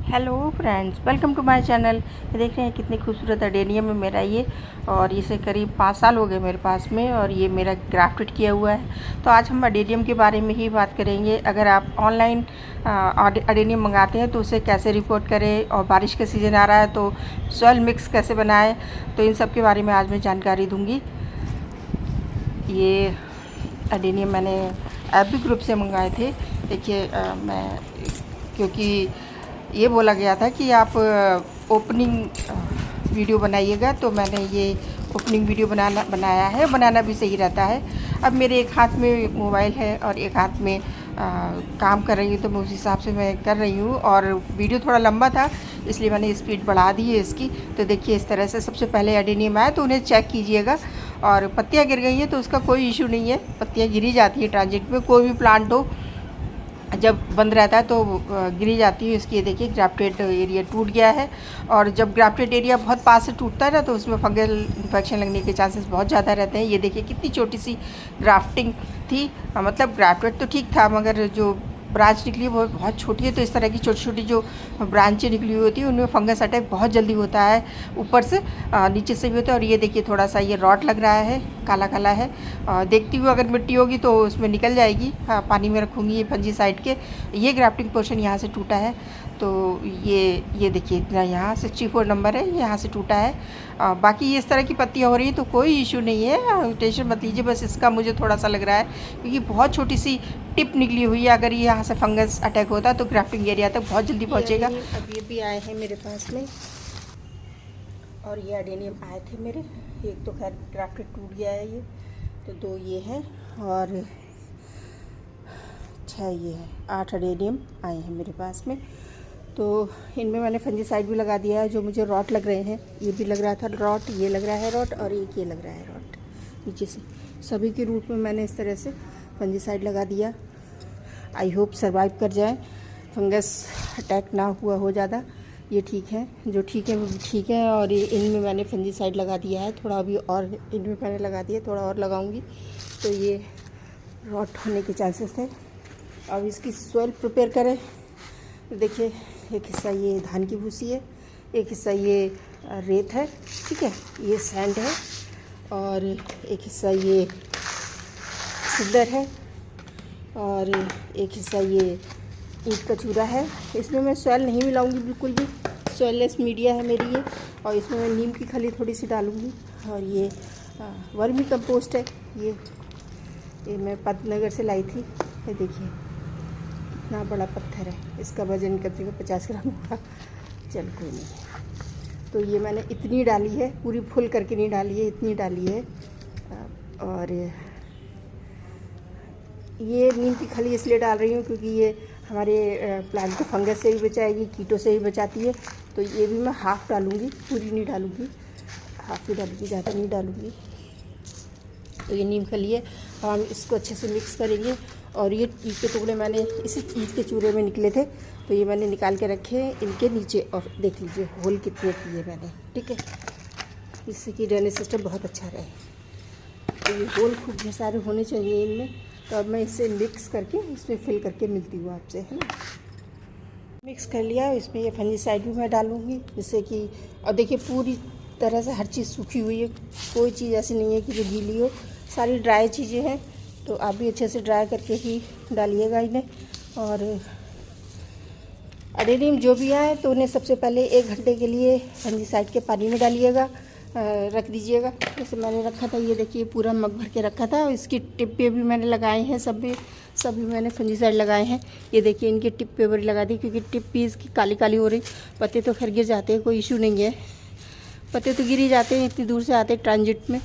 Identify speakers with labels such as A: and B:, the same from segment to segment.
A: Hello friends, welcome to my channel. ये देख रहे हैं कितनी खूबसूरत अडेनियम है मेरा ये, और इसे करीब 5 साल हो गए मेरे पास में, और ये मेरा ग्राफ्टेड किया हुआ है। तो आज हम अडेनियम के बारे में ही बात करेंगे। अगर आप ऑनलाइन अडेनियम मंगाते हैं तो उसे कैसे रिपोर्ट करें, और बारिश का सीज़न आ रहा है तो सॉइल मिक्स कैसे बनाएं, तो इन सब के बारे में आज मैं जानकारी दूँगी। ये अडेनियम मैंने एफबी ग्रुप से मंगाए थे। देखिए मैं, क्योंकि ये बोला गया था कि आप ओपनिंग वीडियो बनाइएगा, तो मैंने ये ओपनिंग वीडियो बनाया है। बनाना भी सही रहता है। अब मेरे एक हाथ में मोबाइल है और एक हाथ में काम कर रही हूँ, तो मैं उस हिसाब से मैं कर रही हूँ। और वीडियो थोड़ा लंबा था, इसलिए मैंने स्पीड बढ़ा दी है इसकी। तो देखिए इस तरह से सबसे पहले अडेनियम आया तो उन्हें चेक कीजिएगा। और पत्तियाँ गिर गई हैं तो उसका कोई इशू नहीं है, पत्तियाँ गिरी जाती है ट्रांजिट में। कोई भी प्लांट हो, जब बंद रहता है तो गिरी जाती है इसकी। देखिए ग्राफ्टेड एरिया टूट गया है, और जब ग्राफ्टेड एरिया बहुत पास से टूटता है ना, तो उसमें फंगल इन्फेक्शन लगने के चांसेस बहुत ज़्यादा रहते हैं। ये देखिए कितनी छोटी सी ग्राफ्टिंग थी, मतलब ग्राफ्टेड तो ठीक था, मगर जो ब्रांच निकली वो बहुत छोटी है। तो इस तरह की छोटी छोटी जो ब्रांचें निकली हुई होती है उनमें फंगस अटैक बहुत जल्दी होता है, ऊपर से नीचे से भी होता है। और ये देखिए थोड़ा सा ये रॉट लग रहा है, काला काला है। देखती हूँ अगर मिट्टी होगी तो उसमें निकल जाएगी। पानी में रखूँगी ये फंजीसाइड के। ये ग्राफ्टिंग पोर्शन यहाँ से टूटा है, तो ये देखिए इतना यहाँ 64 नंबर है, यहाँ से टूटा है। बाकी इस तरह की पत्तियाँ हो रही हैं तो कोई इशू नहीं है, टेंशन मत लीजिए। बस इसका मुझे थोड़ा सा लग रहा है क्योंकि बहुत छोटी सी टिप निकली हुई है। अगर ये यहाँ से फंगस अटैक होता तो ग्राफ्टिंग एरिया तक बहुत जल्दी पहुँचेगा। अब ये भी आए हैं मेरे पास में, और ये अडेनियम आए थे मेरे। एक तो खैर ग्राफ्टेड टूट गया है ये, तो 2 ये हैं, और 6 ये है। 8 अडेनियम आए हैं मेरे पास में। तो इनमें मैंने फंजीसाइड भी लगा दिया है। जो मुझे रॉट लग रहे हैं, ये भी लग रहा था रॉट, ये लग रहा है रॉट, और एक ये लग रहा है रॉट नीचे से। सभी के रूट में मैंने इस तरह से फंजीसाइड लगा दिया। आई होप सरवाइव कर जाए, फंगस अटैक ना हुआ हो ज़्यादा। ये ठीक है, जो ठीक है वो ठीक है। और ये इनमें मैंने फंजीसाइड लगा दिया है थोड़ा, अभी और इनमें मैंने लगा दिया, थोड़ा और लगाऊंगी तो ये रॉट होने के चांसेस है। अब इसकी सॉइल प्रिपेयर करें। देखिए एक हिस्सा ये धान की भूसी है, एक हिस्सा ये रेत है, ठीक है, ये सैंड है, और एक हिस्सा ये सिल्वर है, और एक हिस्सा ये ईंट का चूरा है। इसमें मैं सॉइल नहीं मिलाऊंगी बिल्कुल भी, सॉइललेस मीडिया है मेरी ये। और इसमें मैं नीम की खली थोड़ी सी डालूंगी, और ये वर्मी कंपोस्ट है। ये मैं पद्मनगर से लाई थी। ये देखिए कितना बड़ा पत्थर है, इसका वजन कम से कम 50 ग्राम होगा। चल कोई नहीं। तो ये मैंने इतनी डाली है, पूरी फुल करके नहीं डाली है, इतनी डाली है। और ये नीम की खली इसलिए डाल रही हूँ क्योंकि ये हमारे प्लांट को फंगस से भी बचाएगी, कीटों से भी बचाती है। तो ये भी मैं हाफ़ डालूँगी, पूरी नहीं डालूँगी, हाफ़ ही डालूँगी, ज़्यादा नहीं डालूँगी। तो ये नीम खली है, हम इसको अच्छे से मिक्स करेंगे। और ये ईंट के टुकड़े मैंने इसी ईंट के चूरे में निकले थे, तो ये मैंने निकाल के रखे हैं इनके नीचे। और देख लीजिए होल कितने किए मैंने, ठीक है, जिससे कि ड्रेनेज सिस्टम बहुत अच्छा रहे। तो ये होल खूब ढेर सारे होने चाहिए इनमें। तो अब मैं इसे मिक्स करके इसमें फिल करके मिलती हूँ आपसे, है ना। मिक्स कर लिया, इसमें ये फंजीसाइड भी मैं डालूँगी जिससे कि, और देखिए पूरी तरह से हर चीज़ सूखी हुई है, कोई चीज़ ऐसी नहीं है कि जो गीली हो, सारी ड्राई चीज़ें हैं। तो आप भी अच्छे से ड्राई करके ही डालिएगा इन्हें। और अडेनियम जो भी आए तो उन्हें सबसे पहले 1 घंटे के लिए फंजीसाइड के पानी में डालिएगा, रख दीजिएगा। जैसे मैंने रखा था, ये देखिए पूरा मग भर के रखा था। इसकी टिप पे भी मैंने लगाए हैं, सभी मैंने फंजीसाइड लगाए हैं। ये देखिए इनकी टिप पे भी लगा दी, क्योंकि टिप भी इसकी काली काली हो रही। पत्ते तो खैर गिर जाते हैं, कोई इशू नहीं है, पत्ते तो गिर ही जाते हैं, इतनी दूर से आते हैं ट्रांजिट में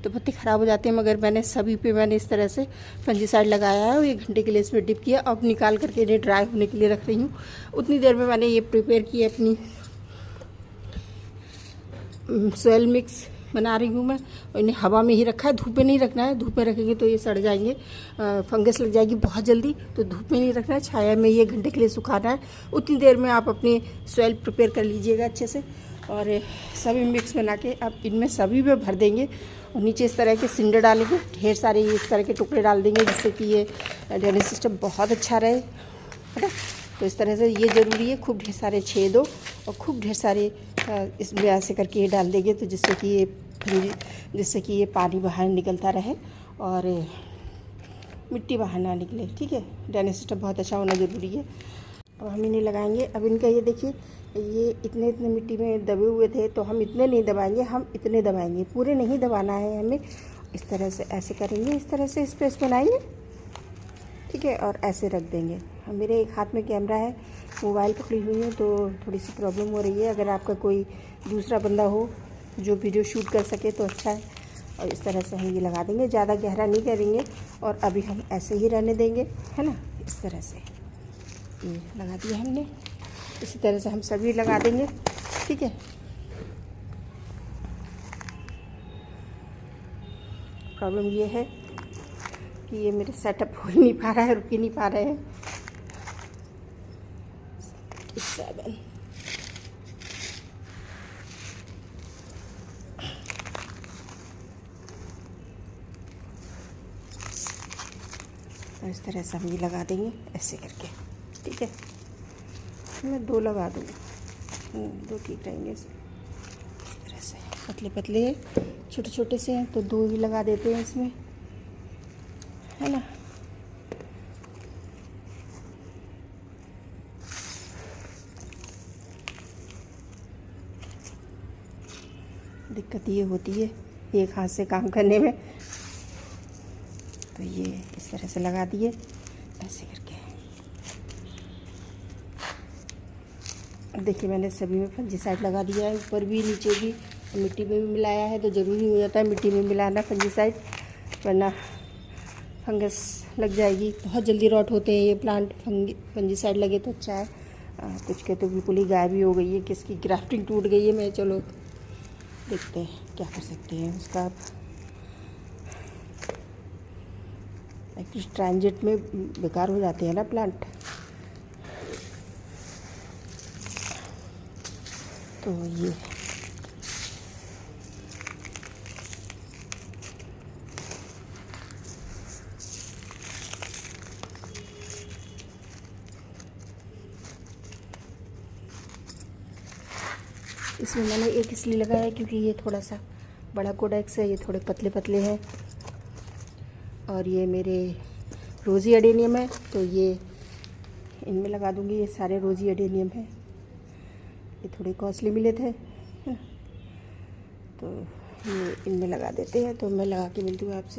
A: तो पत्ते ख़राब हो जाते हैं। मगर मैंने सभी पे मैंने इस तरह से फंजीसाइड लगाया है, और 1 घंटे के लिए इसमें डिप किया। अब निकाल करके इन्हें ड्राई होने के लिए रख रही हूँ। उतनी देर में मैंने ये प्रिपेयर की है, अपनी सॉइल मिक्स बना रही हूँ मैं। और इन्हें हवा में ही रखा है, धूप में नहीं रखना है। धूप में रखेंगे तो ये सड़ जाएंगे, फंगस लग जाएगी बहुत जल्दी। तो धूप में नहीं रखना है, छाया में ये 1 घंटे के लिए सुखाना है। उतनी देर में आप अपनी सॉइल प्रिपेयर कर लीजिएगा अच्छे से, और सभी मिक्स बना के अब इनमें सभी में भर देंगे। और नीचे इस तरह के सिंडर डालेंगे, ढेर सारे इस तरह के टुकड़े डाल देंगे, जिससे कि ये ड्रेनेज सिस्टम बहुत अच्छा रहे, है ना। तो इस तरह से ये ज़रूरी है, खूब ढेर सारे छेद हो और खूब ढेर सारे इसमें ऐसे करके ये डाल देंगे तो जिससे कि ये पानी बाहर निकलता रहे और मिट्टी बाहर ना निकले। ठीक है, ड्रेनेज सिस्टम बहुत अच्छा होना ज़रूरी है। अब हम इन्हें लगाएंगे। अब इनका ये देखिए, ये इतने मिट्टी में दबे हुए थे तो हम इतने नहीं दबाएंगे, हम इतने दबाएंगे, पूरे नहीं दबाना है हमें। इस तरह से ऐसे करेंगे, इस तरह से स्पेस बनाएंगे। ठीक है, और ऐसे रख देंगे। अब मेरे एक हाथ में कैमरा है, मोबाइल पकड़ी हुई है तो थोड़ी सी प्रॉब्लम हो रही है। अगर आपका कोई दूसरा बंदा हो जो वीडियो शूट कर सके तो अच्छा है। और इस तरह से हम ये लगा देंगे, ज़्यादा गहरा नहीं करेंगे और अभी हम ऐसे ही रहने देंगे, है ना। इस तरह से ये लगा दिया हमने, इसी तरह से हम सभी लगा देंगे। ठीक है, प्रॉब्लम ये है कि ये मेरे सेटअप हो ही नहीं पा रहा है, रुक ही नहीं पा रहे हैं। 7 इस तरह से हम ये लगा देंगे ऐसे करके। ठीक है, मैं 2 लगा दूँगी, 2 ठीक रहेंगे। इस तरह से पतले पतले छोटे छोटे से हैं तो 2 ही लगा देते हैं इसमें, है ना। दिक्कत ये होती है एक हाथ से काम करने में, तो ये इस तरह से लगा दिए ऐसे करके। देखिए मैंने सभी में फंजीसाइड लगा दिया है, ऊपर भी नीचे भी, मिट्टी में भी मिलाया है। तो ज़रूरी हो जाता है मिट्टी में मिलाना फंजीसाइड, वरना फंगस लग जाएगी। बहुत जल्दी रॉट होते हैं ये प्लांट, फंजीसाइड लगे तो अच्छा है। कुछ के तो बिल्कुल ही गायब ही हो गई है, किसकी ग्राफ्टिंग टूट गई है। मैं चलो देखते हैं क्या कर सकते हैं उसका। एक्चुअली ट्रांजिट में बेकार हो जाते हैं ना प्लांट, तो ये इसमें मैंने एक इसलिए लगाया क्योंकि ये थोड़ा सा बड़ा कोडेक्स है, ये थोड़े पतले पतले हैं। और ये मेरे रोज़ी एडेनियम है तो ये इनमें लगा दूंगी। ये सारे रोज़ी एडेनियम है, ये थोड़े कॉस्टली मिले थे, है ना, तो ये इनमें लगा देते हैं। तो मैं लगा के मिलती हूँ आपसे।